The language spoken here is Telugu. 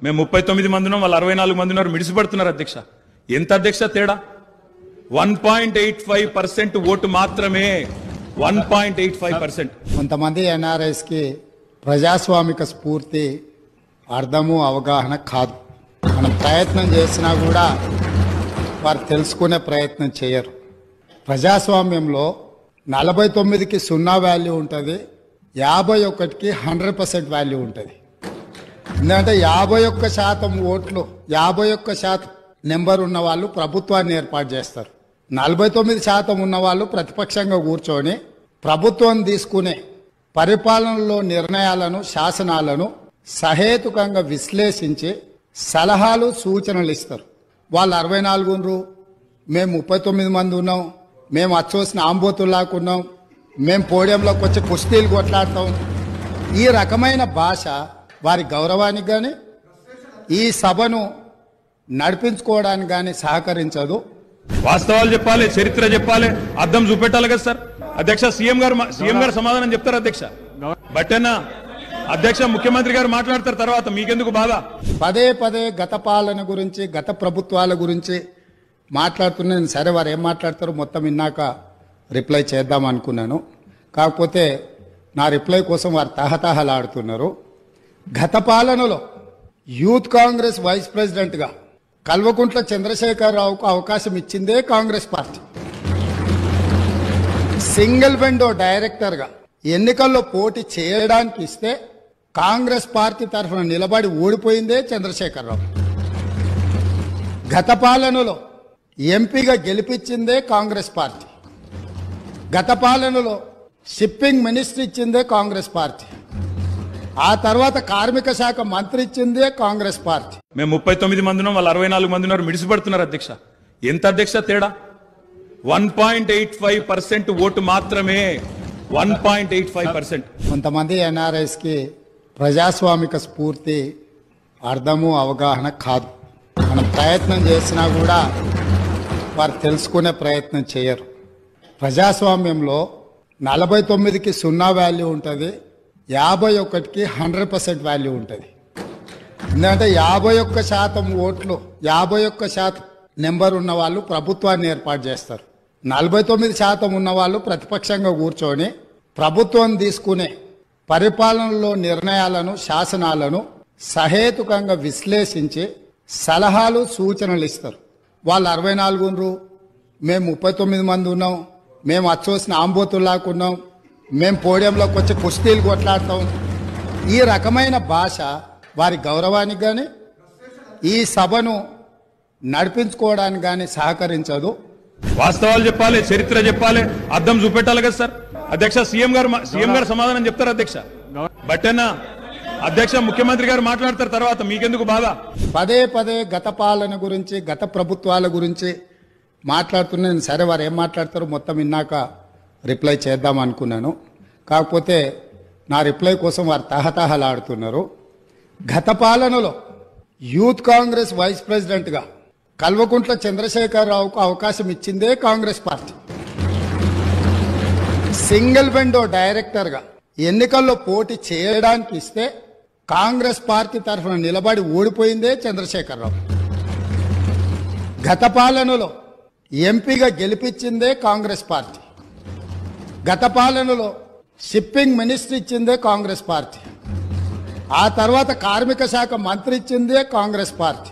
మేము 39 మంది ఉన్నాం, వాళ్ళు 64 మంది ఉన్నారు, మిడిసిపడుతున్నారు అధ్యక్ష. ఎంత అధ్యక్ష తేడా? 1.85% ఓటు మాత్రమే. 1.85%. కొంతమంది ఎన్ఆర్ఐస్ కి ప్రజాస్వామిక స్ఫూర్తి అర్థము అవగాహన కాదు. మనం ప్రయత్నం చేసినా కూడా వారు తెలుసుకునే ప్రయత్నం చేయరు. ప్రజాస్వామ్యంలో 49కి 0 వాల్యూ ఉంటుంది, 51కి 100% వాల్యూ ఉంటుంది. ఎందుకంటే 51% ఓట్లు, 51% నెంబర్ ఉన్న వాళ్ళు ప్రభుత్వాన్ని ఏర్పాటు చేస్తారు. 49% ఉన్న వాళ్ళు ప్రతిపక్షంగా కూర్చొని ప్రభుత్వం తీసుకునే పరిపాలనలో నిర్ణయాలను, శాసనాలను సహేతుకంగా విశ్లేషించి సలహాలు, సూచనలు ఇస్తారు. వాళ్ళు 64 ఉన్నారు, మేము 39 మంది ఉన్నాం, మేము అచ్చోసిన ఆంబోతుల్లాకున్నాం, మేము పోడియంలోకి వచ్చి కుస్తీలు కొట్లాడతాం. ఈ రకమైన భాష వారి గౌరవానికి కానీ ఈ సభను నడిపించుకోవడానికి కానీ సహకరించదు. వాస్తవాలు చెప్పాలి, చరిత్ర చెప్పాలి, అర్థం చూపెట్టాలి కదా సార్. అధ్యక్ష సీఎం గారు సమాధానం చెప్తారు అధ్యక్ష. బట్టన్నా అధ్యక్ష ముఖ్యమంత్రి గారు మాట్లాడతారు, తర్వాత మీకెందుకు బాధ? పదే పదే గత పాలన గురించి, గత ప్రభుత్వాల గురించి మాట్లాడుతున్నాను. సరే, వారు ఏం మాట్లాడతారో మొత్తం విన్నాక రిప్లై చేద్దాం అనుకున్నాను. కాకపోతే నా రిప్లై కోసం వారు తహతహలాడుతున్నారు. గత పాలనలో యూత్ కాంగ్రెస్ వైస్ ప్రెసిడెంట్గా కల్వకుంట్ల చంద్రశేఖరరావుకు అవకాశం ఇచ్చిందే కాంగ్రెస్ పార్టీ. సింగిల్ విండో డైరెక్టర్గా ఎన్నికల్లో పోటీ చేయడానికి ఇస్తే కాంగ్రెస్ పార్టీ తరఫున నిలబడి ఓడిపోయిందే చంద్రశేఖరరావు. గత పాలనలో ఎంపీగా గెలిపించిందే కాంగ్రెస్ పార్టీ. గత పాలనలో షిప్పింగ్ మినిస్టర్ ఇచ్చిందే కాంగ్రెస్ పార్టీ. ఆ తర్వాత కార్మిక శాఖ మంత్రి ఇచ్చిందే కాంగ్రెస్ పార్టీ. మేము 39 మంది ఉన్నాం, వాళ్ళు 64 మంది ఉన్నారు, మిడిసిపడుతున్నారు అధ్యక్ష. ఎంత అధ్యక్ష తేడా? 1.85% ఓటు మాత్రమే. 1.85%. కొంతమంది ఎన్ఆర్ఐస్ కి ప్రజాస్వామిక స్ఫూర్తి అర్థము అవగాహన కాదు. మనం ప్రయత్నం చేసినా కూడా వారు తెలుసుకునే ప్రయత్నం చేయరు. ప్రజాస్వామ్యంలో 49కి 0 వాల్యూ ఉంటుంది, 51కి 100% వాల్యూ ఉంటుంది. ఎందుకంటే 51% ఓట్లు, 51% నెంబర్ ఉన్న వాళ్ళు ప్రభుత్వాన్ని ఏర్పాటు చేస్తారు. 49% ఉన్న వాళ్ళు ప్రతిపక్షంగా కూర్చొని ప్రభుత్వం తీసుకునే పరిపాలనలో నిర్ణయాలను, శాసనాలను సహేతుకంగా విశ్లేషించి సలహాలు, సూచనలు ఇస్తారు. వాళ్ళు 64 ఉన్నారు, మేము 39 మంది ఉన్నాం, మేము అచ్చోసిన ఆంబోతుల్లాకున్నాం, మేము పోడియంలోకి వచ్చి కుస్తీలు కొట్లాడతాం. ఈ రకమైన భాష వారి గౌరవానికి కానీ ఈ సభను నడిపించుకోవడానికి కానీ సహకరించదు. వాస్తవాలు చెప్పాలి, చరిత్ర చెప్పాలి, అర్థం చూపెట్టాలి కదా సార్. అధ్యక్ష సీఎం గారు సమాధానం చెప్తారు అధ్యక్ష. బట్టన్నా అధ్యక్ష ముఖ్యమంత్రి గారు మాట్లాడతారు, తర్వాత మీకెందుకు బాధ? పదే పదే గత పాలన గురించి, గత ప్రభుత్వాల గురించి మాట్లాడుతున్నాను. సరే, వారు ఏం మాట్లాడతారో మొత్తం విన్నాక రిప్లై చేద్దాం అనుకున్నాను. కాకపోతే నా రిప్లై కోసం వారు తహతహలాడుతున్నారు. గత పాలనలో యూత్ కాంగ్రెస్ వైస్ ప్రెసిడెంట్గా కల్వకుంట్ల చంద్రశేఖరరావుకు అవకాశం ఇచ్చిందే కాంగ్రెస్ పార్టీ. సింగిల్ విండో డైరెక్టర్గా ఎన్నికల్లో పోటీ చేయడానికి ఇస్తే కాంగ్రెస్ పార్టీ తరఫున నిలబడి ఓడిపోయిందే చంద్రశేఖరరావు. గత పాలనలో ఎంపీగా గెలిపించిందే కాంగ్రెస్ పార్టీ. గత పాలనలో షిప్పింగ్ మినిస్టర్ ఇచ్చిందే కాంగ్రెస్ పార్టీ. ఆ తర్వాత కార్మిక శాఖ మంత్రి ఇచ్చిందే కాంగ్రెస్ పార్టీ.